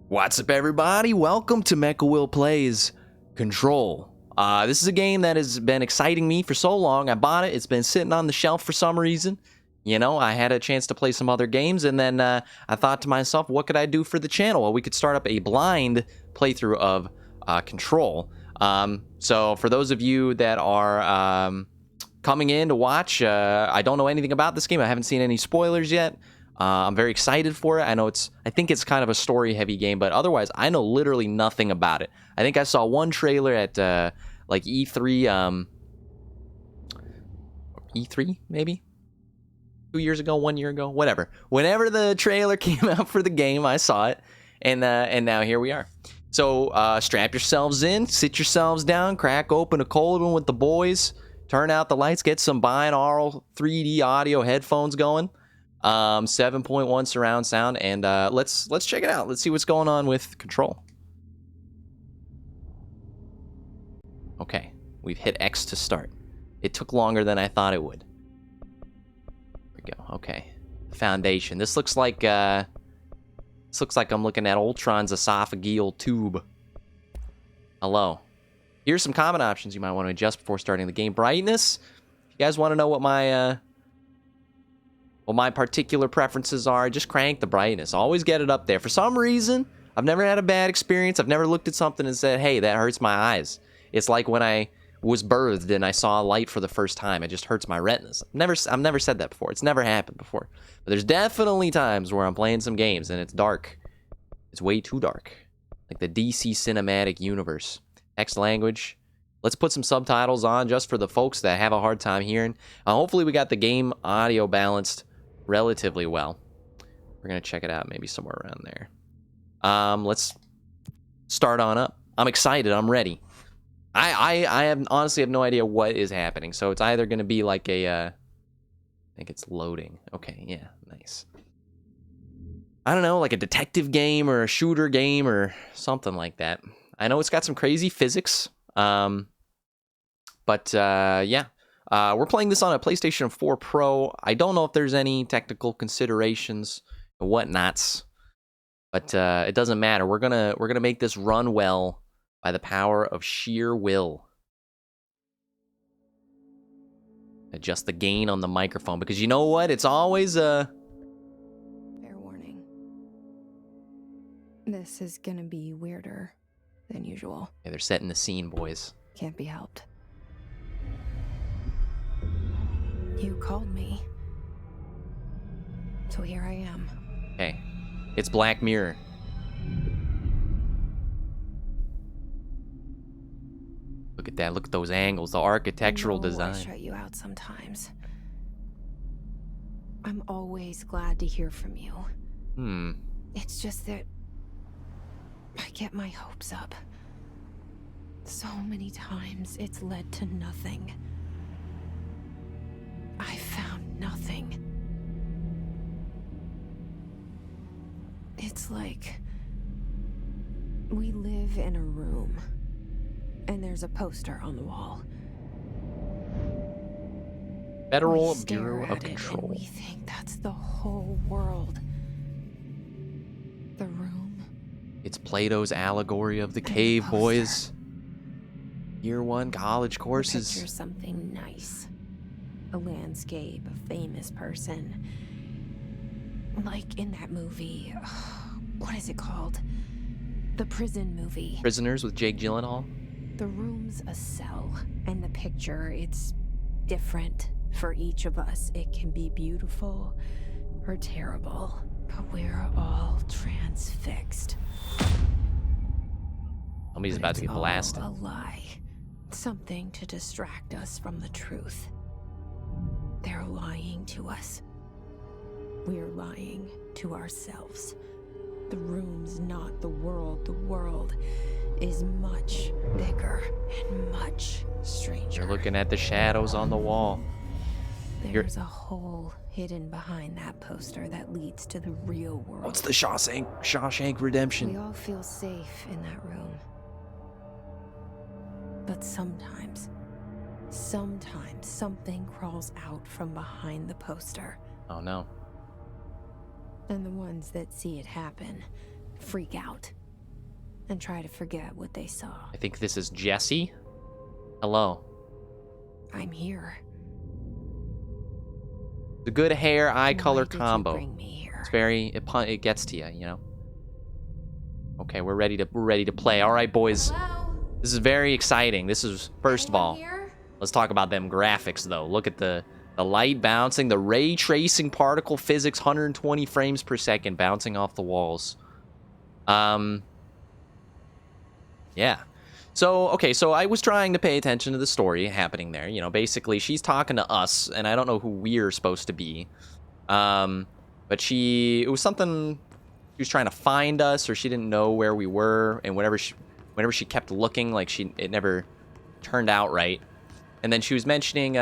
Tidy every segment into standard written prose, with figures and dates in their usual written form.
What's up, everybody? Welcome to MechaWill Plays Control. This is a game that has been exciting me for so long. I bought it. It's been sitting on the shelf for some reason. You know, I had a chance to play some other games, and then I thought to myself, what could I do for the channel? Well, we could start up a blind playthrough of Control. So for those of you that are coming in to watch, I don't know anything about this game. I haven't seen any spoilers yet. I'm very excited for it. I think it's kind of a story-heavy game, but otherwise, I know literally nothing about it. I think I saw one trailer at, like, E3, E3, maybe? 2 years ago, 1 year ago, whatever. Whenever the trailer came out for the game, I saw it, and now here we are. So, strap yourselves in, sit yourselves down, crack open a cold one with the boys, turn out the lights, get some binaural 3D audio headphones going. 7.1 surround sound, and let's check it out. Let's see what's going on with Control. Okay, we've hit X to start. It took longer than I thought it would. There we go. Okay, foundation. This looks like I'm looking at Ultron's esophageal tube. Hello. Here's some common options you might want to adjust before starting the game. Brightness. If you guys want to know what my particular preferences are, just crank the brightness. Always get it up there. For some reason, I've never had a bad experience. I've never looked at something and said, hey, that hurts my eyes. It's like when I was birthed and I saw a light for the first time. It just hurts my retinas. I've never said that before. It's never happened before. But there's definitely times where I'm playing some games and it's dark. It's way too dark. Like the DC cinematic universe. Next language. Let's put some subtitles on just for the folks that have a hard time hearing. Hopefully we got the game audio balanced relatively well. We're gonna check it out maybe somewhere around there. Let's start on up. I'm excited. I'm ready. I honestly have no idea what is happening. So it's either gonna be like a I think it's loading. Okay, yeah, nice. I don't know, like a detective game or a shooter game or something like that. I know it's got some crazy physics. But yeah. We're playing this on a PlayStation 4 Pro. I don't know if there's any technical considerations and whatnots, but it doesn't matter. We're gonna make this run well by the power of sheer will. Adjust the gain on the microphone because you know what? It's always fair warning. This is gonna be weirder than usual. Yeah, they're setting the scene, boys. Can't be helped. You called me. So here I am. Okay. It's Black Mirror. Look at that. Look at those angles. The architectural design. I shut you out sometimes. I'm always glad to hear from you. It's just that I get my hopes up. So many times it's led to nothing. I found nothing. It's like we live in a room and there's a poster on the wall. Federal Bureau of Control. We think that's the whole world. The room. It's Plato's allegory of the cave, boys. Year 1 college courses. Picture something nice. A landscape, a famous person. Like in that movie, what is it called? The prison movie. Prisoners with Jake Gyllenhaal. The room's a cell, and the picture, it's different for each of us. It can be beautiful or terrible, but we're all transfixed. Somebody's about to get blasted. A lie. Something to distract us from the truth. They're lying to us. We're lying to ourselves. The room's not the world. The world is much bigger and much stranger. You're looking at the shadows on the wall. There's a hole hidden behind that poster that leads to the real world. What's the Shawshank Redemption? We all feel safe in that room. But sometimes something crawls out from behind the poster. Oh no. And the ones that see it happen freak out, and try to forget what they saw. I think this is Jesse. Hello. I'm here. The good hair eye color Why did combo. you bring me here? It's very it gets to you, you know. Okay, we're ready to play. All right, boys. Hello? This is very exciting. This is first of all. Anyone here? Let's talk about them graphics though. Look at the light bouncing, the ray tracing particle physics, 120 frames per second bouncing off the walls. Yeah. So, okay, so I was trying to pay attention to the story happening there. You know, basically, she's talking to us, and I don't know who we're supposed to be. But it was something, she was trying to find us, or she didn't know where we were, and whenever she kept looking, like, it never turned out right. And then she was mentioning,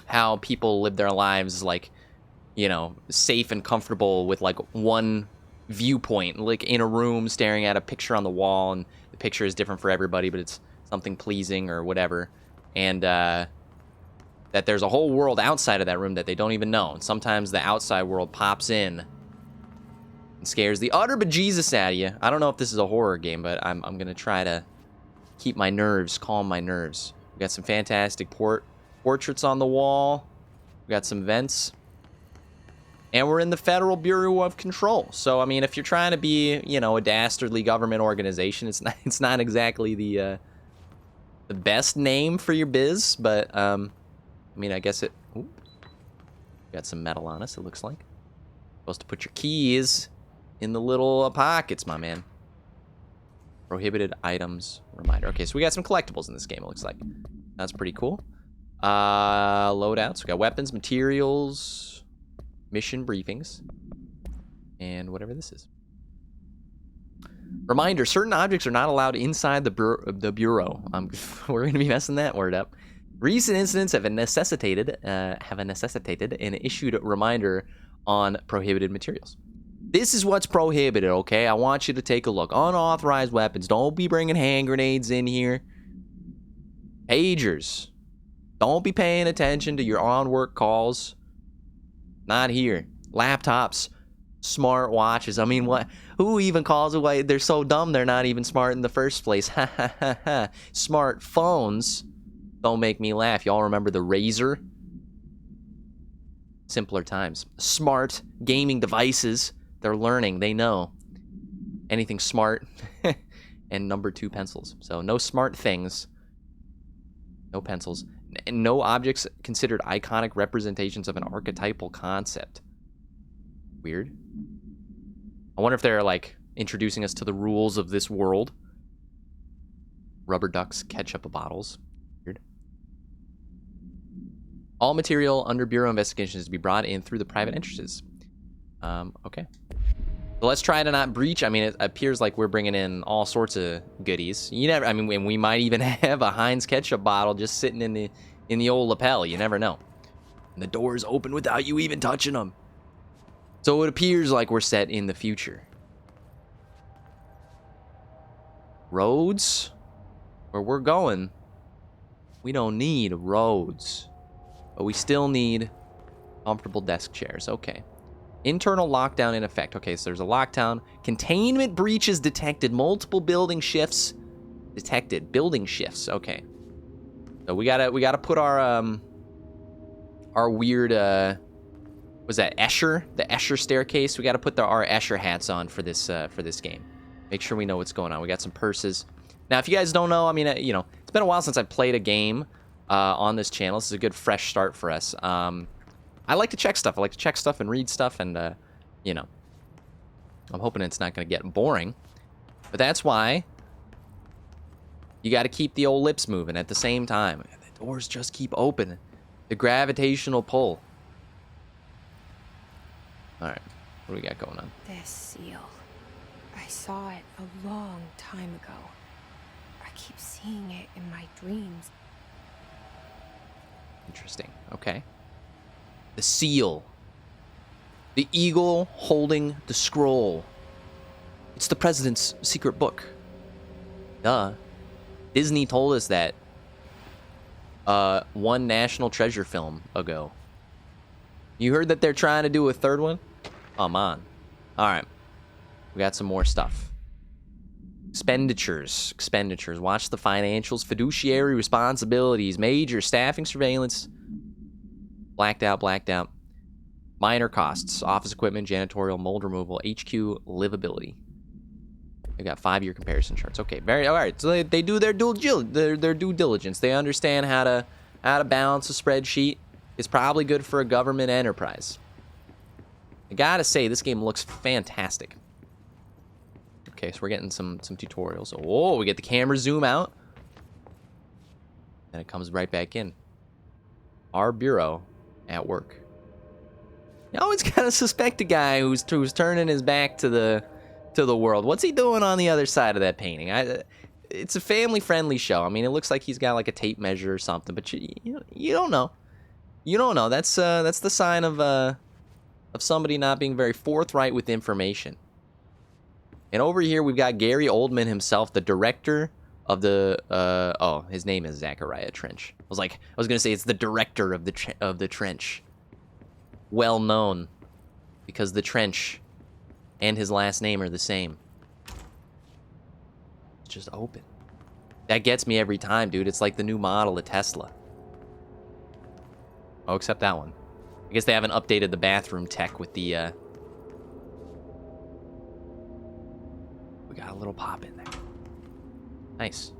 how people live their lives, like, you know, safe and comfortable with, like, one viewpoint, like in a room staring at a picture on the wall, and the picture is different for everybody, but it's something pleasing or whatever, and that there's a whole world outside of that room that they don't even know, and sometimes the outside world pops in and scares the utter bejesus out of you. I don't know if this is a horror game, but I'm gonna try to keep my nerves, calm my nerves. We got some fantastic portraits on the wall, we got some vents. And we're in the Federal Bureau of Control. So, I mean, if you're trying to be, you know, a dastardly government organization, it's not exactly the best name for your biz, but, I mean, I guess it... Ooh, got some metal on us, it looks like. Supposed to put your keys in the little pockets, my man. Prohibited items reminder. Okay, so we got some collectibles in this game, it looks like. That's pretty cool. Loadouts. We got weapons, materials... mission briefings, and whatever this is. Reminder, certain objects are not allowed inside the bureau. We're going to be messing that word up. Recent incidents have necessitated an issued reminder on prohibited materials. This is what's prohibited, okay? I want you to take a look. Unauthorized weapons. Don't be bringing hand grenades in here. Pagers. Don't be paying attention to your on-work calls. Not here. Laptops, smart watches. I mean, what? Who even calls it? Why they're so dumb? They're not even smart in the first place. Ha ha ha ha. Smartphones. Don't make me laugh. Y'all remember the Razor? Simpler times. Smart gaming devices. They're learning. They know. Anything smart. And number 2 pencils. So no smart things. No pencils. And no objects considered iconic representations of an archetypal concept. Weird. I wonder if they're, like, introducing us to the rules of this world. Rubber ducks, ketchup bottles. Weird. All material under Bureau investigation is to be brought in through the private entrances. Okay. So let's try to not breach. I mean, it appears like we're bringing in all sorts of goodies. You never. I mean, we might even have a Heinz ketchup bottle just sitting in the old lapel. You never know. And the doors open without you even touching them. So it appears like we're set in the future. Roads, where we're going. We don't need roads, but we still need comfortable desk chairs. Okay. Internal lockdown in effect. Okay, so there's a lockdown. Containment breaches detected. Multiple building shifts detected. Building shifts. Okay. So we gotta put our weird was that Escher? The Escher staircase. We gotta put our Escher hats on for this game. Make sure we know what's going on. We got some purses. Now, if you guys don't know, I mean, you know, it's been a while since I played a game on this channel. This is a good fresh start for us. I like to check stuff. I like to check stuff and read stuff, and, you know, I'm hoping it's not going to get boring. But that's why you got to keep the old lips moving at the same time. The doors just keep opening. The gravitational pull. All right, what do we got going on? This seal. I saw it a long time ago. I keep seeing it in my dreams. Interesting. Okay. The seal. The eagle holding the scroll. It's the president's secret book. Duh. Disney told us that one National Treasure film ago. You heard that they're trying to do a third one? Come on. Alright. We got some more stuff. Expenditures. Watch the financials. Fiduciary responsibilities. Major staffing surveillance. Blacked out. Minor costs. Office equipment, janitorial, mold removal, HQ livability. They got 5-year comparison charts. Okay, all right. So they do their due diligence. They understand how to balance a spreadsheet. It's probably good for a government enterprise. I gotta say, this game looks fantastic. Okay, so we're getting some tutorials. Oh, we get the camera zoom out. And it comes right back in. Our bureau at work. You always gotta suspect a guy who's turning his back to the world. What's he doing on the other side of that painting? It's a family-friendly show. I mean, it looks like he's got like a tape measure or something, but you don't know. You don't know. That's the sign of somebody not being very forthright with information. And over here we've got Gary Oldman himself, the director of the oh, his name is Zachariah Trench. I was gonna say it's the director of the Trench. Well known because the Trench and his last name are the same. It's just open. That gets me every time, dude. It's like the new model of Tesla. Oh, except that one. I guess they haven't updated the bathroom tech with the we got a little pop in there. Nice.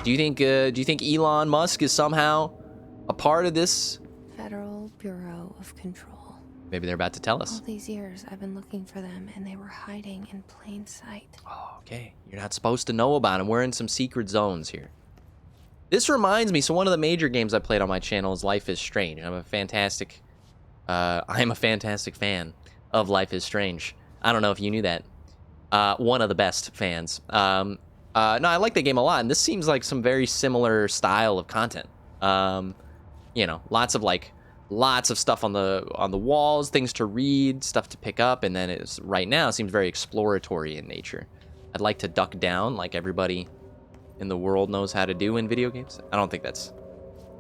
Do you think Elon Musk is somehow a part of this? Federal Bureau of Control. Maybe they're about to tell us. All these years I've been looking for them, and they were hiding in plain sight. Oh, okay. You're not supposed to know about them. We're in some secret zones here. This reminds me, so one of the major games I played on my channel is Life is Strange. I'm a fantastic fan of Life is Strange. I don't know if you knew that. One of the best fans. No, I like the game a lot, and this seems like some very similar style of content. You know, lots of stuff on the walls, things to read, stuff to pick up, and then right now it seems very exploratory in nature. I'd like to duck down like everybody in the world knows how to do in video games. I don't think that's...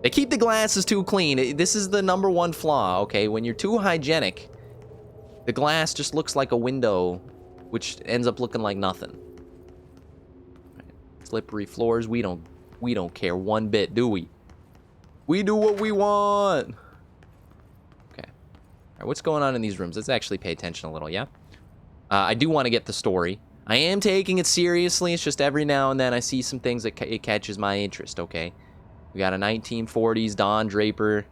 They keep the glasses too clean. This is the #1 flaw, okay? When you're too hygienic, the glass just looks like a window, which ends up looking like nothing. Right. Slippery floors, we don't care one bit, do we? We do what we want. Okay. All right, what's going on in these rooms? Let's actually pay attention a little, yeah? I do want to get the story. I am taking it seriously. It's just every now and then I see some things that it catches my interest, okay? We got a 1940s Don Draper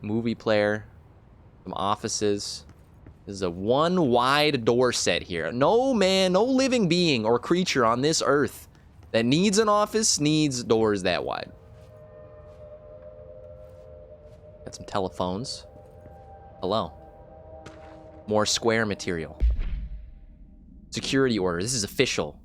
movie player, some offices. This is a one wide door set here. No man, no living being or creature on this earth that needs an office needs doors that wide. Got some telephones. Hello. More square material. Security order. This is official.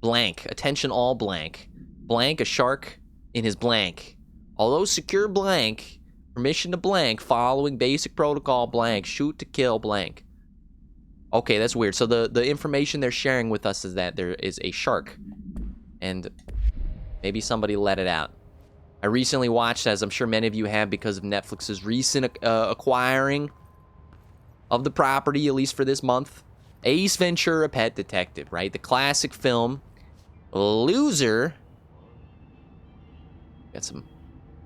Blank. Attention all blank. Blank, a shark in his blank. Although secure blank, permission to blank, following basic protocol blank, shoot to kill blank. Okay, that's weird. So the information they're sharing with us is that there is a shark. And maybe somebody let it out. I recently watched, as I'm sure many of you have because of Netflix's recent acquiring of the property, at least for this month, Ace Ventura: Pet Detective, right? The classic film. Loser. Got some...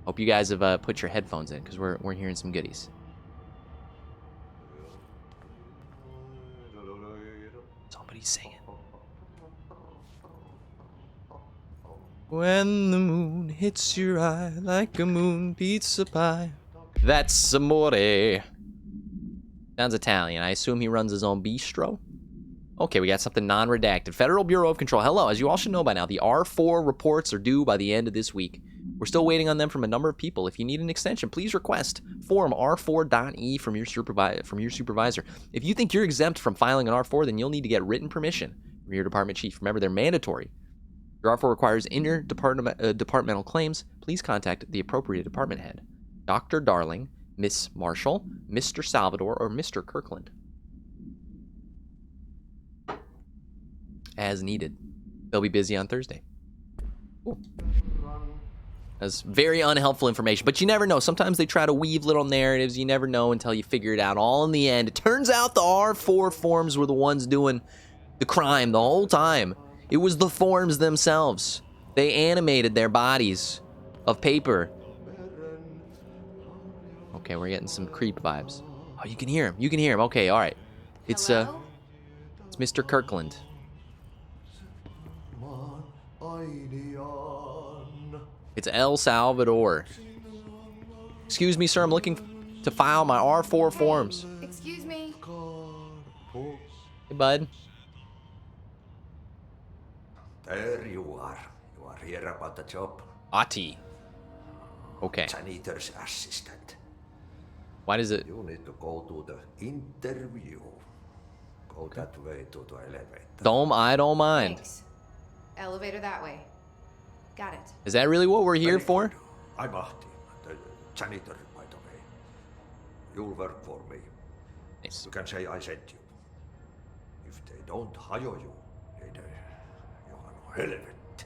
Hope you guys have put your headphones in, because we're hearing some goodies. Somebody's singing. When the moon hits your eye like a moon pizza pie. That's amore. Sounds Italian. I assume he runs his own bistro. Okay, we got something non-redacted. Federal Bureau of Control. Hello, as you all should know by now, the R4 reports are due by the end of this week. We're still waiting on them from a number of people. If you need an extension, please request form R4.E from your supervisor. If you think you're exempt from filing an R4, then you'll need to get written permission from your department chief. Remember, they're mandatory. Your R4 requires departmental claims. Please contact the appropriate department head. Dr. Darling, Miss Marshall, Mr. Salvador, or Mr. Kirkland. As needed. They'll be busy on Thursday. Cool. That's very unhelpful information, but you never know. Sometimes they try to weave little narratives. You never know until you figure it out all in the end. It turns out the R4 forms were the ones doing the crime the whole time. It was the forms themselves. They animated their bodies of paper. Okay, we're getting some creep vibes. Oh, you can hear him. You can hear him. Okay, all right. It's Mr. Kirkland. It's El Salvador. Excuse me, sir. I'm looking to file my R4 forms. Excuse me. Hey, bud. There you are. You are here about the job. Ati. Okay. Janitor's assistant. Why does it... You need to go to the interview. Go that way to the elevator. I don't mind. Thanks. Elevator that way. Got it. Is that really what we're here Very for? good. I'm Ahti, the janitor, by the way. You'll work for me. Nice. You can say I sent you. If they don't hire you, then you are no helvet.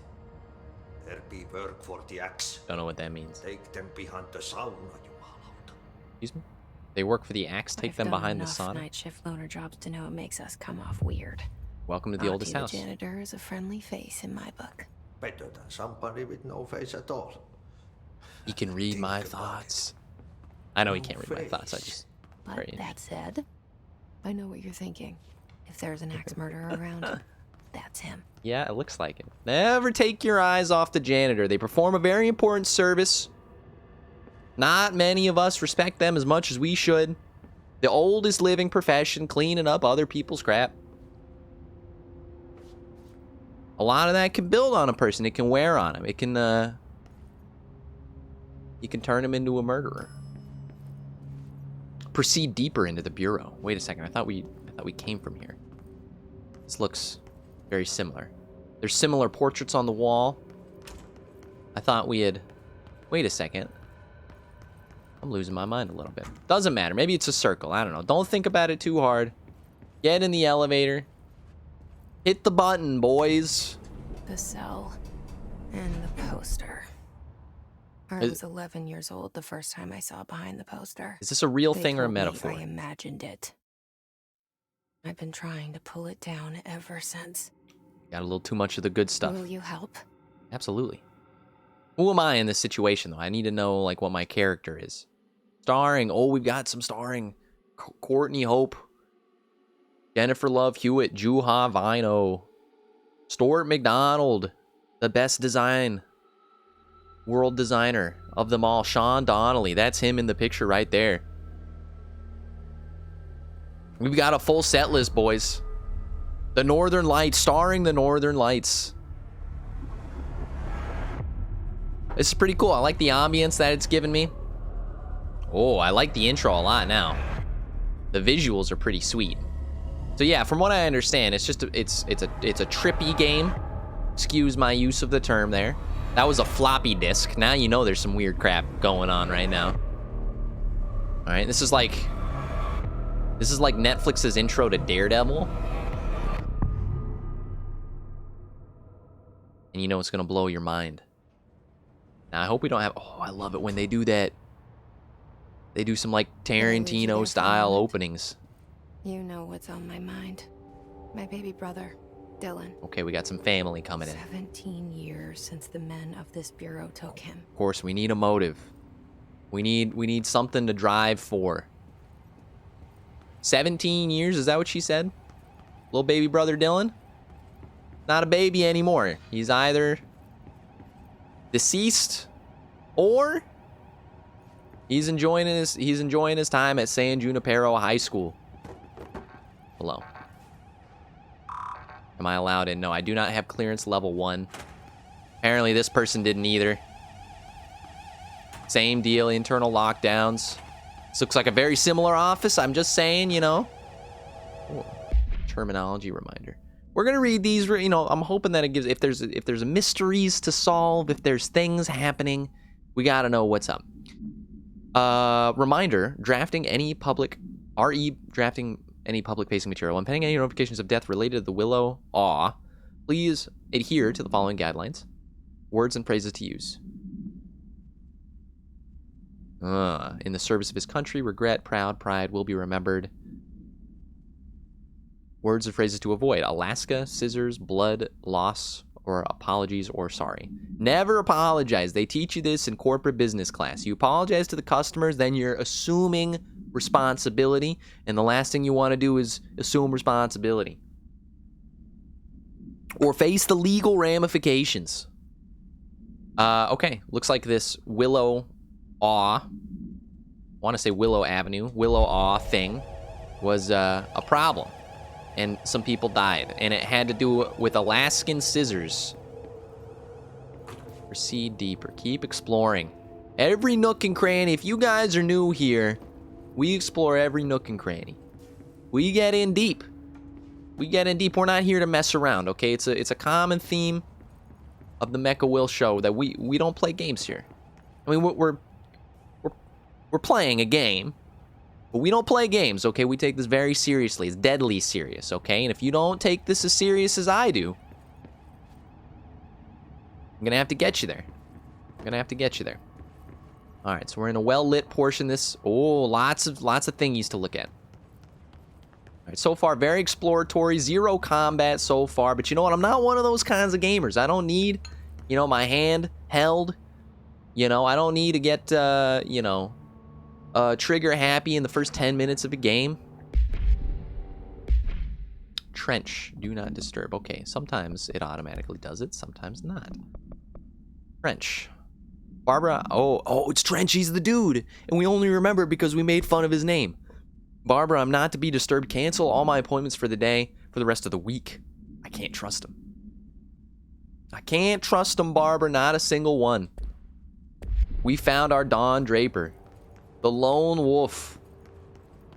There be work for the axe. Don't know what that means. Take them behind the sauna, you malot. Excuse me? They work for the axe. Take I've them done behind the enough sauna. night shift loner jobs to know it makes us come off weird. Welcome to the oldest house. The janitor is a friendly face in my book. Better than somebody with no face at all. He can read Think my about thoughts. I know he No can't read my thoughts. I face. just... But Very that said, I know what you're thinking. If there's an axe murderer around, that's him. Yeah, it looks like it. Never take your eyes off the janitor. They perform a very important service. Not many of us respect them as much as we should. The oldest living profession, cleaning up other people's crap. A lot of that can build on a person. It can wear on him. It can, you can turn him into a murderer. Proceed deeper into the bureau. Wait a second. I thought we came from here. This looks very similar. There's similar portraits on the wall. I thought we had... Wait a second. I'm losing my mind a little bit. Doesn't matter. Maybe it's a circle. I don't know. Don't think about it too hard. Get in the elevator. Hit the button, boys. The cell and the poster. I was 11 years old the first time I saw behind the poster. Is this a real They thing or a told me metaphor? I imagined it. I've been trying to pull it down ever since. Got a little too much of the good stuff. Will you help? Absolutely. Who am I in this situation, though? I need to know, like, what my character is. Starring. Oh, we've got some starring. Courtney Hope. Jennifer Love Hewitt. Juha Vino. Stuart McDonald. The best design. World designer of them all. Sean Donnelly. That's him in the picture right there. We've got a full set list, boys. The Northern Lights. Starring the Northern Lights. This is pretty cool. I like the ambience that it's given me. Oh, I like the intro a lot now. The visuals are pretty sweet. So yeah, from what I understand, it's just it's a trippy game. Excuse my use of the term there. That was a floppy disk. Now you know there's some weird crap going on right now. All right, this is like Netflix's intro to Daredevil. And you know it's gonna blow your mind. Now I hope we don't have. Oh, I love it when they do that. They do some like Tarantino style openings. You know what's on my mind. My baby brother, Dylan. Okay, we got some family coming in. 17 years since the men of this bureau took him. Of course, we need a motive. We need something to drive for. 17 years, is that what she said? Little baby brother Dylan? Not a baby anymore. He's either deceased or he's enjoying his time at San Junipero High School. Hello. Am I allowed in? No, I do not have clearance level 1. Apparently this person didn't either. Same deal, internal lockdowns. This looks like a very similar office. I'm just saying, you know. Ooh, terminology reminder. We're gonna read these. You know, I'm hoping that it gives. If there's mysteries to solve, if there's things happening, we gotta know what's up. Reminder: drafting any public facing material and pending any notifications of death related to the Willow Awe. Please adhere to the following guidelines. Words and phrases to use. In the service of his country, regret, proud, pride will be remembered. Words or phrases to avoid. Alaska, scissors, blood, loss, or apologies or sorry. Never apologize. They teach you this in corporate business class. You apologize to the customers, then you're assuming responsibility, and the last thing you want to do is assume responsibility. Or face the legal ramifications. Okay, looks like this Willow Awe, I want to say Willow Avenue, Willow Awe thing was a problem. And some people died. And it had to do with Alaskan scissors. Proceed deeper. Keep exploring. Every nook and cranny. If you guys are new here, we explore every nook and cranny. We get in deep. We get in deep. We're not here to mess around, okay? It's a common theme of the MechaWill show that we don't play games here. I mean, we're playing a game. But we don't play games, okay? We take this very seriously. It's deadly serious, okay? And if you don't take this as serious as I do, I'm gonna have to get you there. I'm gonna have to get you there. All right, so we're in a well-lit portion. Lots of thingies to look at. All right, so far, very exploratory. Zero combat so far. But you know what? I'm not one of those kinds of gamers. I don't need, my hand held. I don't need to get, trigger happy in the first 10 minutes of a game. Trench. Do not disturb. Okay, sometimes it automatically does it, sometimes not. Trench. Barbara. Oh, it's Trench. He's the dude. And we only remember because we made fun of his name. Barbara, I'm not to be disturbed. Cancel all my appointments for the day, for the rest of the week. I can't trust him. I can't trust him, Barbara. Not a single one. We found our Don Draper. The Lone Wolf.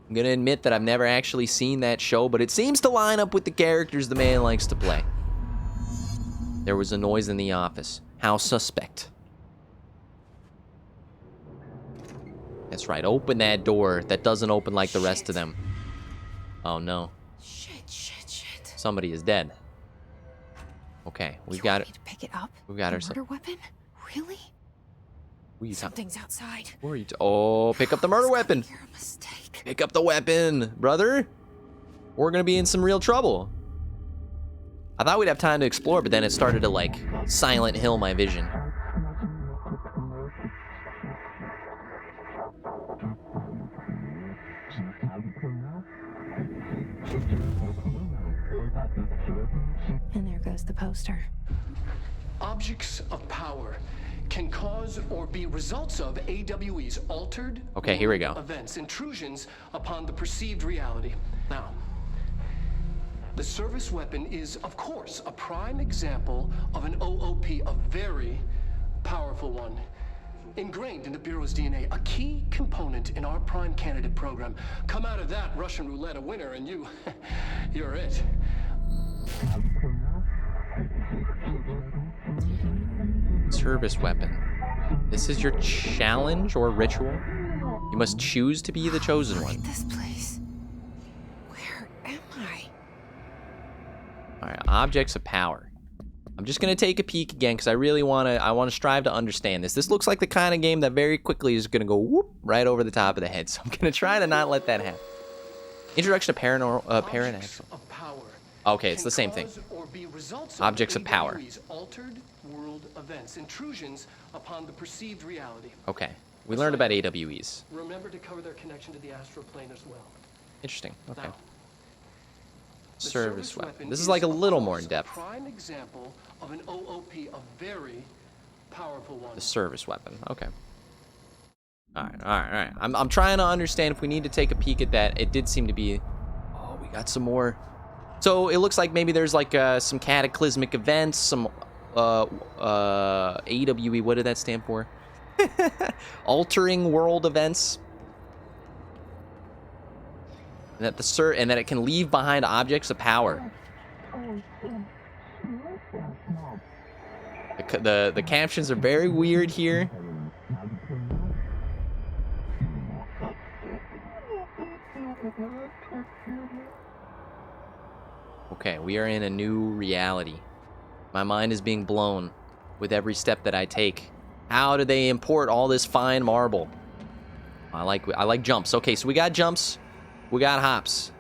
I'm gonna admit that I've never actually seen that show, but it seems to line up with the characters the man likes to play. There was a noise in the office. How suspect. That's right, open that door. That doesn't open like the rest of them. Oh no. Shit. Somebody is dead. Okay, we've got it. To pick it up? We've got ourselves. Murder weapon? Really? Something's outside. Where are you? Pick up the murder weapon. You're a mistake. Pick up the weapon, brother. We're gonna be in some real trouble. I thought we'd have time to explore, but then it started to like Silent Hill my vision. And there goes the poster. Objects of power can cause or be results of AWE's altered here we go. Events, intrusions upon the perceived reality. Now, the service weapon is, of course, a prime example of an OOP, a very powerful one. Ingrained in the Bureau's DNA, a key component in our prime candidate program. Come out of that Russian roulette a winner and you're it. Service weapon. This is your challenge or ritual. You must choose to be the chosen one. Look at this place. Where am I? Alright, objects of power. I'm just gonna take a peek again because I really wanna strive to understand this. This looks like the kind of game that very quickly is gonna go whoop right over the top of the head. So I'm gonna try to not let that happen. Introduction to Paranatural. Okay, it's the same thing. Objects of power. Altered world events, intrusions upon the perceived reality. Okay, we learned about AWEs. Remember to cover their connection to the astral plane as well. Interesting. Okay. Now, service weapon. This is like a little more in depth. Prime example of an OOP, a very powerful one. The service weapon. Okay. All right. I'm trying to understand if we need to take a peek at that. It did seem to be. Oh, we got some more. So it looks like maybe there's like some cataclysmic events, some AWE. What did that stand for? Altering world events. And that it can leave behind objects of power. The captions are very weird here. Okay, we are in a new reality. My mind is being blown with every step that I take. How do they import all this fine marble? I like jumps. Okay, so we got jumps. We got hops.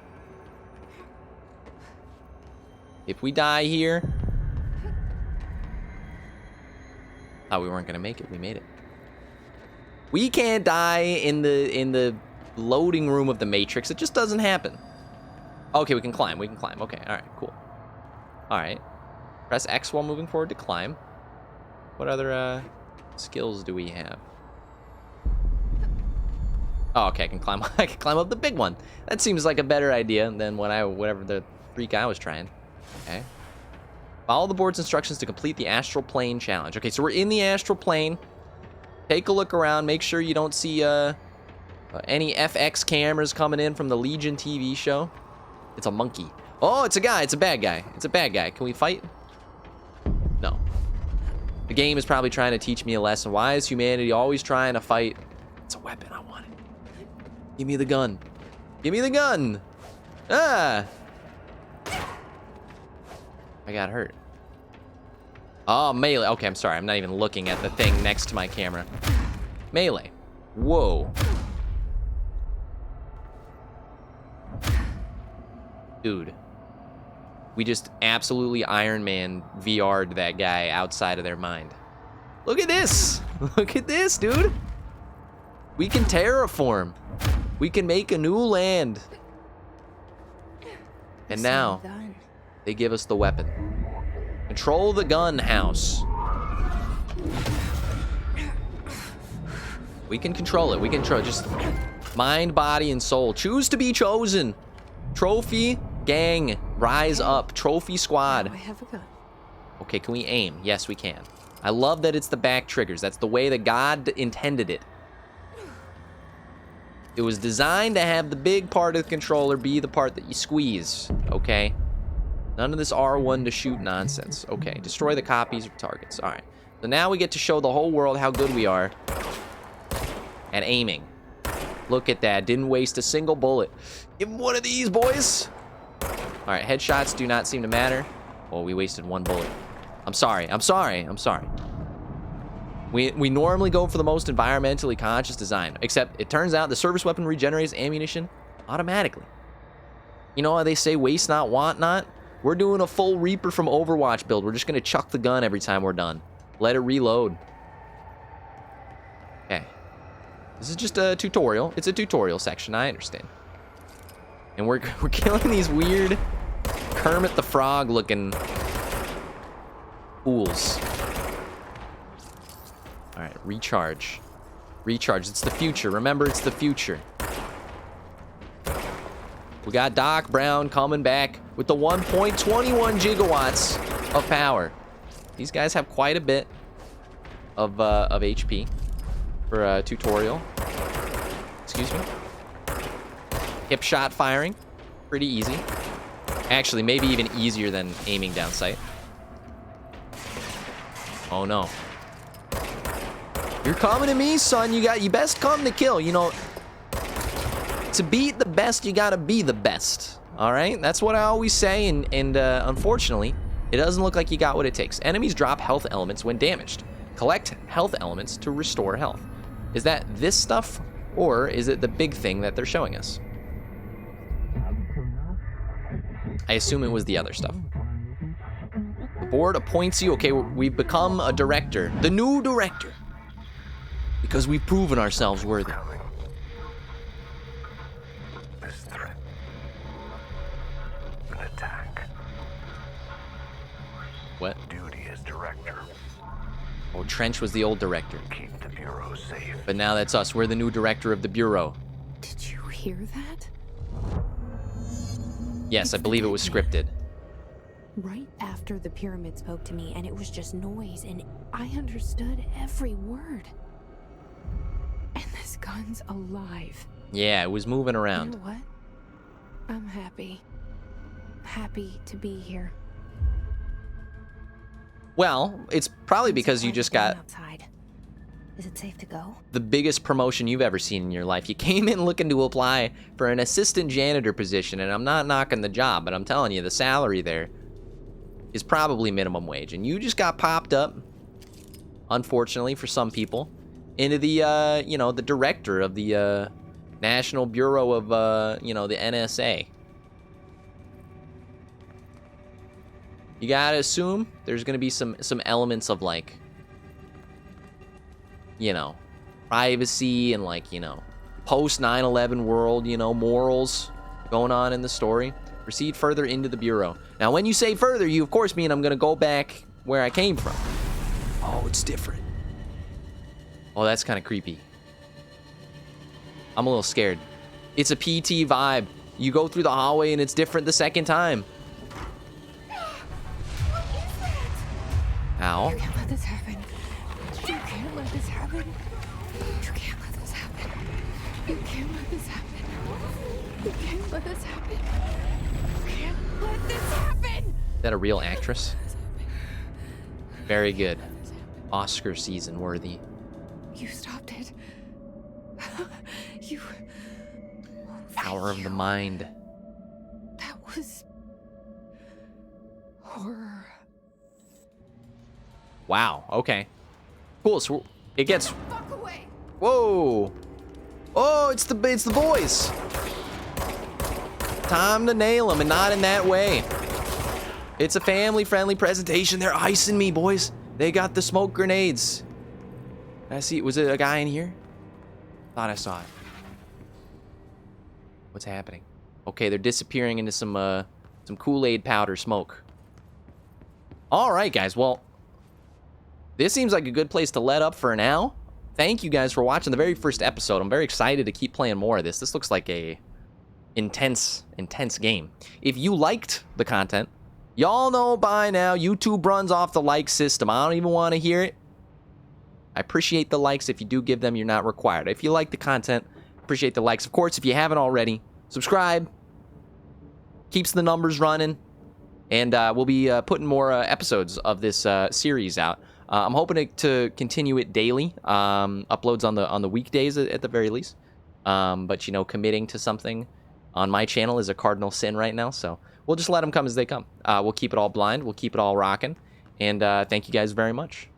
If we die here... Thought we weren't gonna make it. We made it. We can't die in the loading room of the Matrix. It just doesn't happen. Okay, we can climb. We can climb. Okay, alright, cool. Alright. Press X while moving forward to climb. What other skills do we have? Oh, okay, I can climb up the big one. That seems like a better idea than whatever the freak I was trying. Okay. Follow the board's instructions to complete the astral plane challenge. Okay, so we're in the astral plane. Take a look around. Make sure you don't see any FX cameras coming in from the Legion TV show. It's a monkey. Oh, it's a guy. It's a bad guy. It's a bad guy. Can we fight? No. The game is probably trying to teach me a lesson. Why is humanity always trying to fight? It's a weapon. I want it. Give me the gun. Give me the gun. Ah. I got hurt. Oh, melee. Okay, I'm sorry. I'm not even looking at the thing next to my camera. Melee. Whoa. Dude. We just absolutely Iron Man VR'd that guy outside of their mind. Look at this. Look at this, dude. We can terraform. We can make a new land. And now, they give us the weapon. Control the gun house. We can control it. We can control it. Just mind, body, and soul. Choose to be chosen. Trophy gang, rise up. Trophy squad. I have a gun. Okay, can we aim? Yes, we can. I love that it's the back triggers. That's the way that God intended it. It was designed to have the big part of the controller be the part that you squeeze, okay? None of this R1 to shoot nonsense. Okay, destroy the copies of targets. All right. So now we get to show the whole world how good we are at aiming. Look at that. Didn't waste a single bullet. Give him one of these, boys. All right, headshots do not seem to matter. Well, we wasted one bullet. I'm sorry. I'm sorry. I'm sorry. We normally go for the most environmentally conscious design, except it turns out the service weapon regenerates ammunition automatically. You know how they say waste not, want not? We're doing a full Reaper from Overwatch build. We're just going to chuck the gun every time we're done. Let it reload. Okay. This is just a tutorial. It's a tutorial section, I understand. And we're killing these weird Kermit the Frog looking fools. All right, recharge. Recharge, it's the future. Remember, it's the future. We got Doc Brown coming back with the 1.21 gigawatts of power. These guys have quite a bit of HP for a tutorial. Excuse me. Hip shot firing, pretty easy. Actually, maybe even easier than aiming down sight. Oh no. You're coming to me, son. You best come to kill. You know, to beat the best, you gotta be the best. All right? That's what I always say, and unfortunately, it doesn't look like you got what it takes. Enemies drop health elements when damaged. Collect health elements to restore health. Is that this stuff, or is it the big thing that they're showing us? I assume it was the other stuff. The board appoints you. Okay, we've become a director. The new director. Because we've proven ourselves worthy. This threat. An attack. What? Duty as director. Oh, Trench was the old director. Keep the Bureau safe. But now that's us. We're the new director of the Bureau. Did you hear that? Yes, I believe it was scripted. Right after the pyramid spoke to me, and it was just noise, and I understood every word. And this gun's alive. Yeah, it was moving You around. know what? I'm happy. Happy to be here. Well, it's probably because you just got outside. Is it safe to go? the biggest promotion you've ever seen in your life. You came in looking to apply for an assistant janitor position, and I'm not knocking the job, but I'm telling you, the salary there is probably minimum wage. And you just got popped up, unfortunately for some people, into the, you know, the director of the National Bureau of, you know, the NSA. You gotta assume there's gonna be some elements of, like, you know, privacy and, like, you know, post 9/11 world, you know, morals going on in the story. Proceed further into the Bureau. Now, when you say further, you of course mean I'm gonna go back where I came from. Oh, it's different. Oh, that's kind of creepy. I'm a little scared. It's a PT vibe. You go through the hallway and it's different the second time. Ow. You can't let this happen. You can't let this happen. You can't let this happen. You can't let this happen. You can't let this happen. You can't let this happen. Is that a real actress? Very good. Oscar season worthy. You stopped it. You. Power of the mind. That was horror. Wow. Okay. Cool. So it gets. Fuck away. Whoa. Oh, it's the boys. Time to nail them, and not in that way. It's a family-friendly presentation. They're icing me, boys. They got the smoke grenades. Did I see? Was it a guy in here? Thought I saw it. What's happening? Okay, they're disappearing into some Kool-Aid powder smoke. All right, guys. Well, this seems like a good place to let up for now. Thank you guys for watching the very first episode. I'm very excited to keep playing more of this. This looks like a intense game. If you liked the content, y'all know by now YouTube runs off the like system. I don't even want to hear it. I appreciate the likes. If you do give them, you're not required. If you like the content, appreciate the likes. Of course, if you haven't already, subscribe. Keeps the numbers running. And we'll be putting more episodes of this series out. I'm hoping to continue it daily. Uploads on the weekdays at the very least. But, you know, committing to something on my channel is a cardinal sin right now. So we'll just let them come as they come. We'll keep it all blind. We'll keep it all rocking. And thank you guys very much.